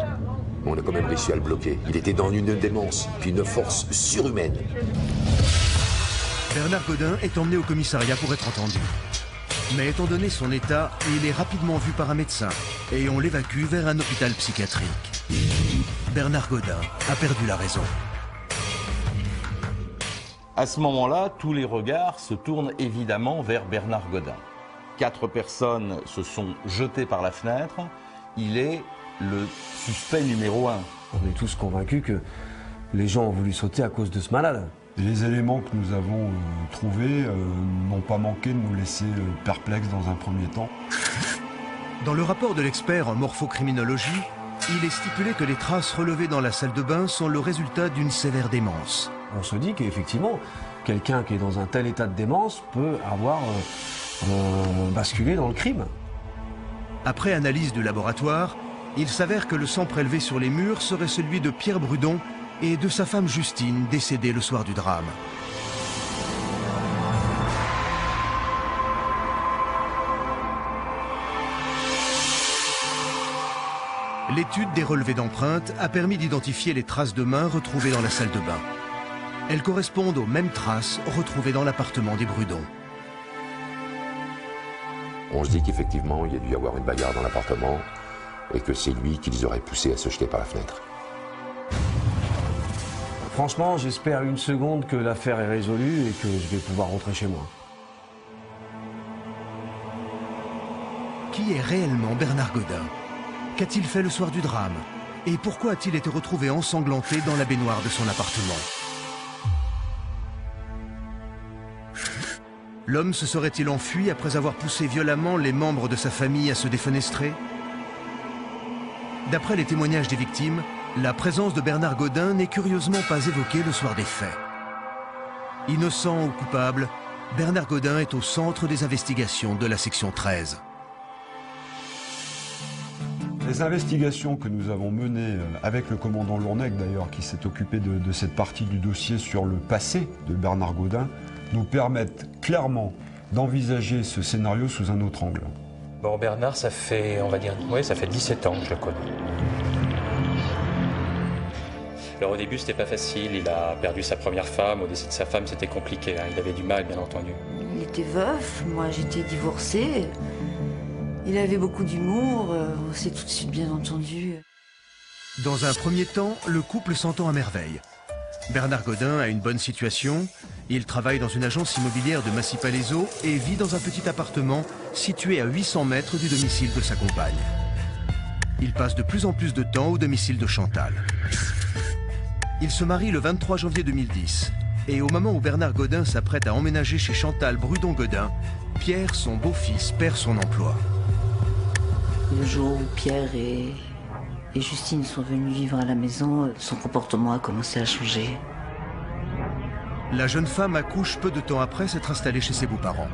Mais on a quand même réussi à le bloquer. Il était dans une démence, puis une force surhumaine. Bernard Godin est emmené au commissariat pour être entendu. Mais étant donné son état, il est rapidement vu par un médecin et on l'évacue vers un hôpital psychiatrique. Bernard Godin a perdu la raison. À ce moment-là, tous les regards se tournent évidemment vers Bernard Godin. 4 personnes se sont jetées par la fenêtre. Il est le suspect numéro 1. On est tous convaincus que les gens ont voulu sauter à cause de ce malade. Et les éléments que nous avons trouvés n'ont pas manqué de nous laisser perplexes dans un premier temps. Dans le rapport de l'expert en morphocriminologie, il est stipulé que les traces relevées dans la salle de bain sont le résultat d'une sévère démence. On se dit qu'effectivement, quelqu'un qui est dans un tel état de démence peut avoir basculé dans le crime. Après analyse du laboratoire, il s'avère que le sang prélevé sur les murs serait celui de Pierre Brudon et de sa femme Justine, décédée le soir du drame. L'étude des relevés d'empreintes a permis d'identifier les traces de mains retrouvées dans la salle de bain. Elles correspondent aux mêmes traces retrouvées dans l'appartement des Brudon. On se dit qu'effectivement, il y a dû y avoir une bagarre dans l'appartement et que c'est lui qui les aurait poussés à se jeter par la fenêtre. Franchement, j'espère une seconde que l'affaire est résolue et que je vais pouvoir rentrer chez moi. Qui est réellement Bernard Godin? Qu'a-t-il fait le soir du drame? Et pourquoi a-t-il été retrouvé ensanglanté dans la baignoire de son appartement? L'homme se serait-il enfui après avoir poussé violemment les membres de sa famille à se défenestrer? D'après les témoignages des victimes, la présence de Bernard Godin n'est curieusement pas évoquée le soir des faits. Innocent ou coupable, Bernard Godin est au centre des investigations de la section 13. Les investigations que nous avons menées avec le commandant Lournec, d'ailleurs, qui s'est occupé de cette partie du dossier sur le passé de Bernard Godin, nous permettent clairement d'envisager ce scénario sous un autre angle. Bon, Bernard, ça fait, on va dire, ouais, ça fait 17 ans que je le connais. Alors au début, c'était pas facile. Il a perdu sa première femme. Au décès de sa femme, c'était compliqué. Hein. Il avait du mal, bien entendu. Il était veuf, moi j'étais divorcée. Il avait beaucoup d'humour, on s'est tout de suite bien entendu. Dans un premier temps, le couple s'entend à merveille. Bernard Godin a une bonne situation. Il travaille dans une agence immobilière de Massy-Palaiseau et vit dans un petit appartement situé à 800 mètres du domicile de sa compagne. Il passe de plus en plus de temps au domicile de Chantal. Il se marie le 23 janvier 2010 et au moment où Bernard Godin s'apprête à emménager chez Chantal Brudon-Godin, Pierre, son beau-fils, perd son emploi. Le jour où Pierre et Justine sont venus vivre à la maison, son comportement a commencé à changer. La jeune femme accouche peu de temps après s'être installée chez ses beaux-parents.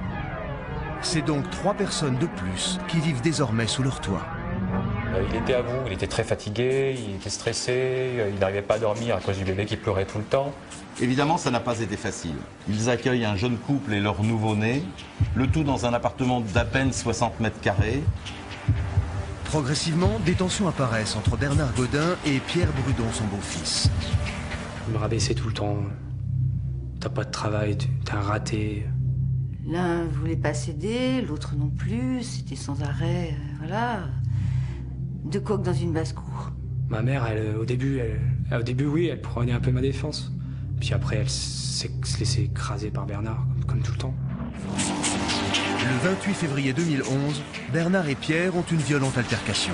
C'est donc 3 personnes de plus qui vivent désormais sous leur toit. Il était à bout, il était très fatigué, il était stressé, il n'arrivait pas à dormir à cause du bébé qui pleurait tout le temps. Évidemment, ça n'a pas été facile. Ils accueillent un jeune couple et leur nouveau-né, le tout dans un appartement d'à peine 60 mètres carrés. Progressivement, des tensions apparaissent entre Bernard Godin et Pierre Brudon, son beau-fils. Il me rabaissait tout le temps. T'as pas de travail, t'es un raté. L'un voulait pas céder, l'autre non plus, c'était sans arrêt, voilà. 2 coqs dans une basse-cour. Ma mère, au début, oui, elle prenait un peu ma défense. Puis après, elle se laissait écraser par Bernard, comme tout le temps. Le 28 février 2011, Bernard et Pierre ont une violente altercation.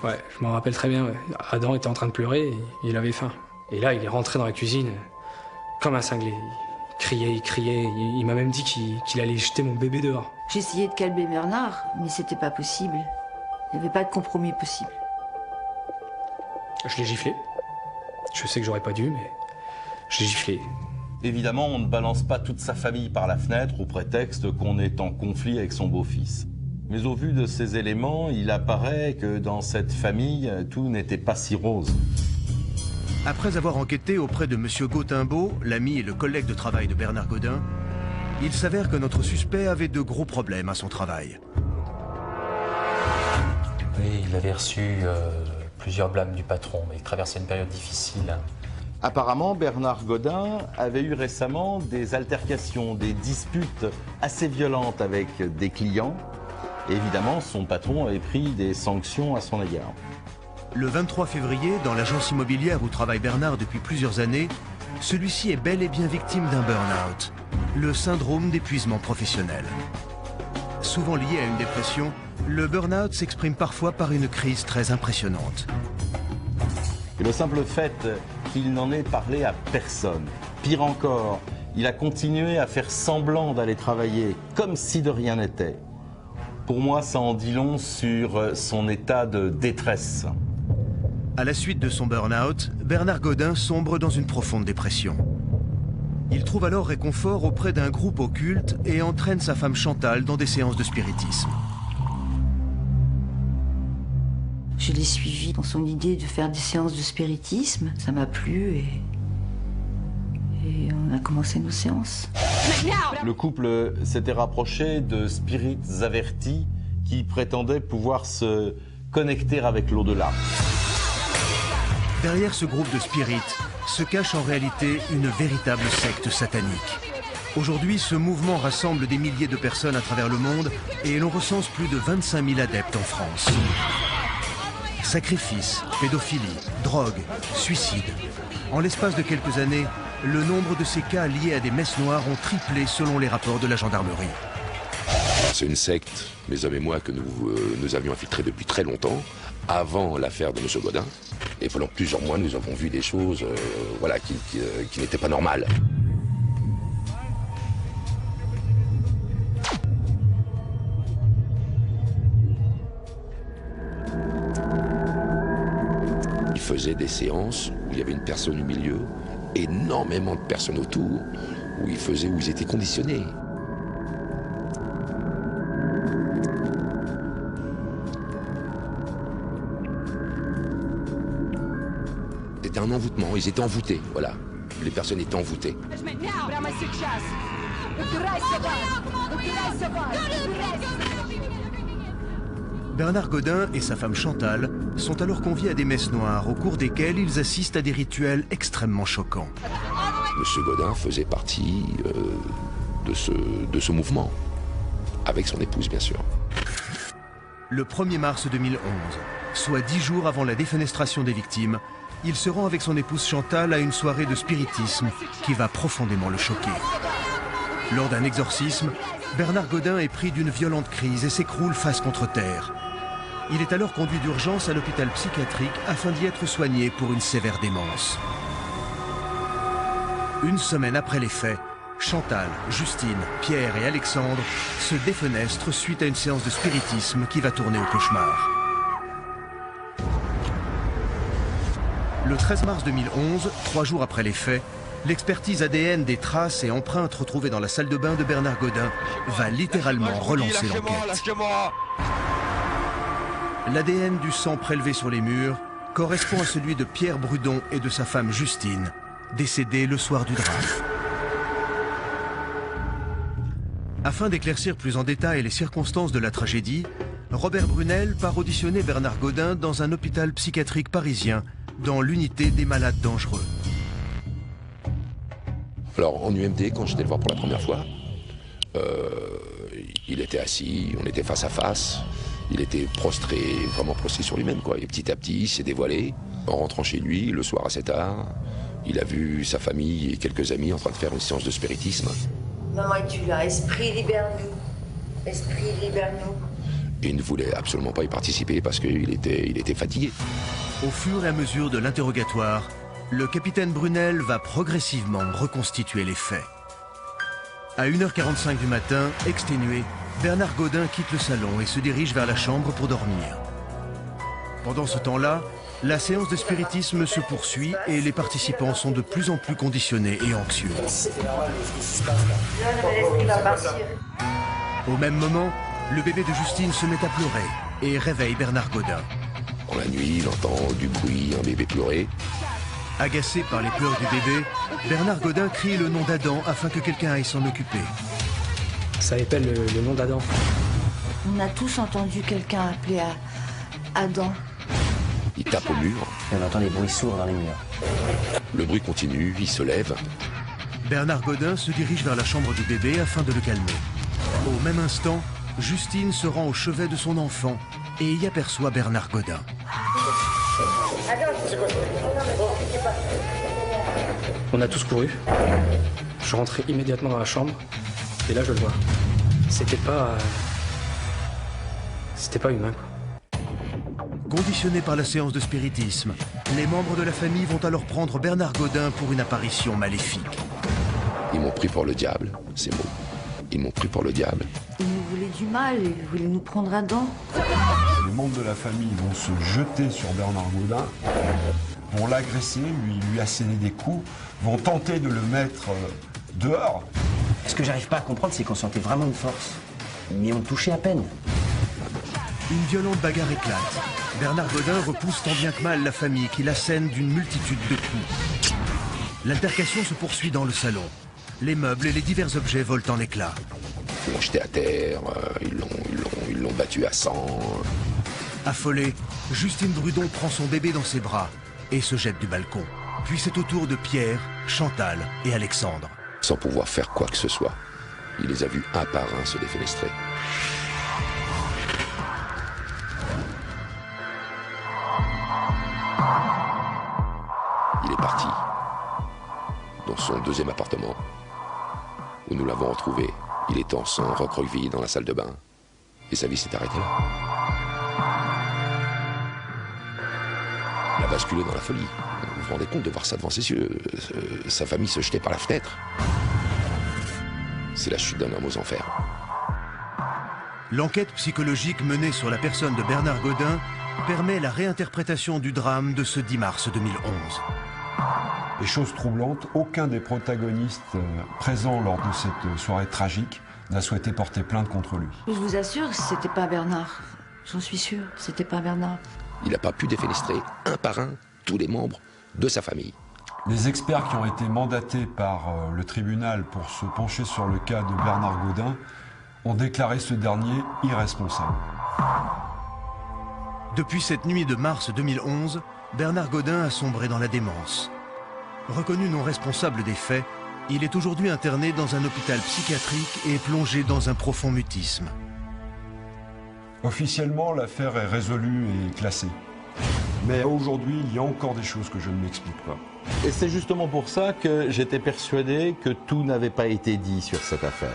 Ouais, je m'en rappelle très bien. Ouais. Adam était en train de pleurer et il avait faim. Et là, il est rentré dans la cuisine comme un cinglé. Il criait. Il m'a même dit qu'il allait jeter mon bébé dehors. J'ai essayé de calmer Bernard, mais c'était pas possible. Il n'y avait pas de compromis possible. Je l'ai giflé. Je sais que j'aurais pas dû, mais je l'ai giflé. Évidemment, on ne balance pas toute sa famille par la fenêtre au prétexte qu'on est en conflit avec son beau-fils. Mais au vu de ces éléments, il apparaît que dans cette famille, tout n'était pas si rose. Après avoir enquêté auprès de M. Gottimbaud, l'ami et le collègue de travail de Bernard Godin, il s'avère que notre suspect avait de gros problèmes à son travail. Oui, il avait reçu plusieurs blâmes du patron, mais il traversait une période difficile. Apparemment, Bernard Godin avait eu récemment des altercations, des disputes assez violentes avec des clients. Et évidemment, son patron avait pris des sanctions à son égard. Le 23 février, dans l'agence immobilière où travaille Bernard depuis plusieurs années, celui-ci est bel et bien victime d'un burn-out, le syndrome d'épuisement professionnel. Souvent lié à une dépression, le burn-out s'exprime parfois par une crise très impressionnante. Et le simple fait qu'il n'en ait parlé à personne, pire encore, il a continué à faire semblant d'aller travailler comme si de rien n'était. Pour moi, ça en dit long sur son état de détresse. À la suite de son burn-out, Bernard Godin sombre dans une profonde dépression. Il trouve alors réconfort auprès d'un groupe occulte et entraîne sa femme Chantal dans des séances de spiritisme. Je l'ai suivi dans son idée de faire des séances de spiritisme. Ça m'a plu et on a commencé nos séances. Le couple s'était rapproché de spirites avertis qui prétendaient pouvoir se connecter avec l'au-delà. Derrière ce groupe de spirites se cache en réalité une véritable secte satanique. Aujourd'hui, ce mouvement rassemble des milliers de personnes à travers le monde et l'on recense plus de 25 000 adeptes en France. Sacrifices, pédophilie, drogue, suicide. En l'espace de quelques années, le nombre de ces cas liés à des messes noires ont triplé selon les rapports de la gendarmerie. C'est une secte, mes hommes et moi, que nous avions infiltrée depuis très longtemps, avant l'affaire de M. Godin. Et pendant plusieurs mois, nous avons vu des choses voilà, qui n'étaient pas normales. Il faisait des séances où il y avait une personne au milieu, énormément de personnes autour, où ils étaient conditionnés. C'était un envoûtement, ils étaient envoûtés, voilà. Les personnes étaient envoûtées. Bernard Godin et sa femme Chantal sont alors conviés à des messes noires au cours desquelles ils assistent à des rituels extrêmement choquants. Monsieur Godin faisait partie de ce mouvement, avec son épouse bien sûr. Le 1er mars 2011, soit 10 jours avant la défenestration des victimes, il se rend avec son épouse Chantal à une soirée de spiritisme qui va profondément le choquer. Lors d'un exorcisme, Bernard Godin est pris d'une violente crise et s'écroule face contre terre. Il est alors conduit d'urgence à l'hôpital psychiatrique afin d'y être soigné pour une sévère démence. Une semaine après les faits, Chantal, Justine, Pierre et Alexandre se défenestrent suite à une séance de spiritisme qui va tourner au cauchemar. Le 13 mars 2011, 3 jours après les faits, l'expertise ADN des traces et empreintes retrouvées dans la salle de bain de Bernard Godin va littéralement relancer l'enquête. L'ADN du sang prélevé sur les murs correspond à celui de Pierre Brudon et de sa femme Justine, décédés le soir du drame. Afin d'éclaircir plus en détail les circonstances de la tragédie, Robert Brunel part auditionner Bernard Godin dans un hôpital psychiatrique parisien, dans l'unité des malades dangereux. Alors en UMD, quand j'étais le voir pour la première fois, il était assis, on était face à face, il était prostré, vraiment prostré sur lui-même, quoi. Et petit à petit, il s'est dévoilé. En rentrant chez lui, le soir assez tard, il a vu sa famille et quelques amis en train de faire une séance de spiritisme. Maman est tu là, esprit libère-nous. Esprit libère-nous. Et il ne voulait absolument pas y participer parce qu'il était fatigué. Au fur et à mesure de l'interrogatoire, le capitaine Brunel va progressivement reconstituer les faits. À 1h45 du matin, exténué, Bernard Godin quitte le salon et se dirige vers la chambre pour dormir. Pendant ce temps-là, la séance de spiritisme se poursuit et les participants sont de plus en plus conditionnés et anxieux. L'esprit va partir. Au même moment, le bébé de Justine se met à pleurer et réveille Bernard Godin. Dans la nuit, il entend du bruit, un bébé pleurer. Agacé par les pleurs du bébé, Bernard Godin crie le nom d'Adam afin que quelqu'un aille s'en occuper. Ça épelle le nom d'Adam. On a tous entendu quelqu'un appeler à Adam. Il tape au mur. Et on entend des bruits sourds dans les murs. Le bruit continue, il se lève. Bernard Godin se dirige vers la chambre du bébé afin de le calmer. Au même instant, Justine se rend au chevet de son enfant et y aperçoit Bernard Godin. On a tous couru. Je rentrais immédiatement dans la chambre et là je le vois. C'était pas humain, quoi. Conditionnés par la séance de spiritisme, les membres de la famille vont alors prendre Bernard Godin pour une apparition maléfique. Ils m'ont pris pour le diable, ces mots. Ils m'ont pris pour le diable. Ils nous voulaient du mal, ils voulaient nous prendre Adam. Les membres de la famille vont se jeter sur Bernard Godin, vont l'agresser, lui asséner des coups, vont tenter de le mettre dehors. Ce que j'arrive pas à comprendre, c'est qu'on sentait vraiment une force. Mais on le touchait à peine. Une violente bagarre éclate. Bernard Godin repousse tant bien que mal la famille qui l'assène d'une multitude de coups. L'altercation se poursuit dans le salon. Les meubles et les divers objets volent en éclats. Ils l'ont jeté à terre, ils l'ont battu à sang. Affolée, Justine Brudon prend son bébé dans ses bras et se jette du balcon. Puis c'est au tour de Pierre, Chantal et Alexandre. Sans pouvoir faire quoi que ce soit, il les a vus un par un se défenestrer. Il est parti dans son deuxième appartement, où nous l'avons retrouvé. Il était en sang, recroquevillé dans la salle de bain, et sa vie s'est arrêtée là. Il a basculé dans la folie. Vous vous rendez compte de voir ça devant ses yeux, sa famille se jetait par la fenêtre. C'est la chute d'un homme aux enfers. L'enquête psychologique menée sur la personne de Bernard Godin permet la réinterprétation du drame de ce 10 mars 2011. Et chose troublante, aucun des protagonistes présents lors de cette soirée tragique n'a souhaité porter plainte contre lui. Je vous assure que c'était pas Bernard. J'en suis sûre, c'était pas Bernard. Il n'a pas pu défenestrer un par un tous les membres de sa famille. Les experts qui ont été mandatés par le tribunal pour se pencher sur le cas de Bernard Godin ont déclaré ce dernier irresponsable. Depuis cette nuit de mars 2011, Bernard Godin a sombré dans la démence. Reconnu non responsable des faits, il est aujourd'hui interné dans un hôpital psychiatrique et plongé dans un profond mutisme. Officiellement, l'affaire est résolue et classée. Mais aujourd'hui, il y a encore des choses que je ne m'explique pas. Et c'est justement pour ça que j'étais persuadé que tout n'avait pas été dit sur cette affaire.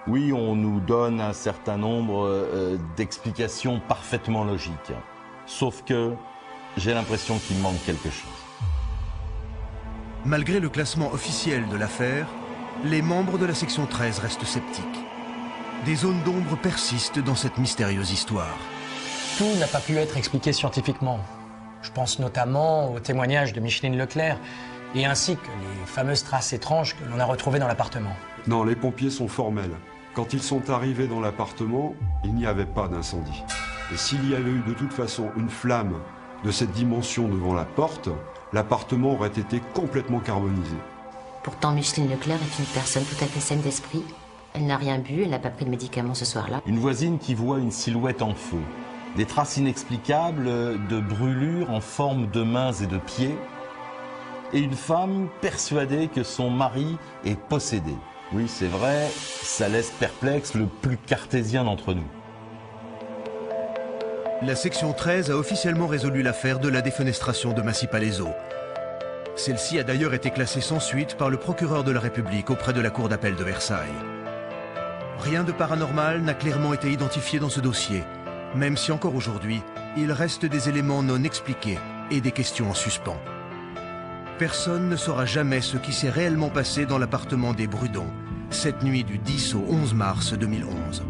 Oui, on nous donne un certain nombre d'explications parfaitement logiques. Sauf que j'ai l'impression qu'il manque quelque chose. Malgré le classement officiel de l'affaire, les membres de la section 13 restent sceptiques. Des zones d'ombre persistent dans cette mystérieuse histoire. Tout n'a pas pu être expliqué scientifiquement. Je pense notamment au témoignage de Micheline Leclerc et ainsi que les fameuses traces étranges que l'on a retrouvées dans l'appartement. Non, les pompiers sont formels. Quand ils sont arrivés dans l'appartement, il n'y avait pas d'incendie. Et s'il y avait eu de toute façon une flamme de cette dimension devant la porte, l'appartement aurait été complètement carbonisé. Pourtant, Micheline Leclerc est une personne tout à fait saine d'esprit. Elle n'a rien bu, elle n'a pas pris de médicaments ce soir-là. Une voisine qui voit une silhouette en feu. Des traces inexplicables de brûlures en forme de mains et de pieds. Et une femme persuadée que son mari est possédé. Oui, c'est vrai, ça laisse perplexe le plus cartésien d'entre nous. La section 13 a officiellement résolu l'affaire de la défenestration de Massy-Palaiseau. Celle-ci a d'ailleurs été classée sans suite par le procureur de la République auprès de la Cour d'appel de Versailles. Rien de paranormal n'a clairement été identifié dans ce dossier, même si encore aujourd'hui, il reste des éléments non expliqués et des questions en suspens. Personne ne saura jamais ce qui s'est réellement passé dans l'appartement des Brudon, cette nuit du 10 au 11 mars 2011.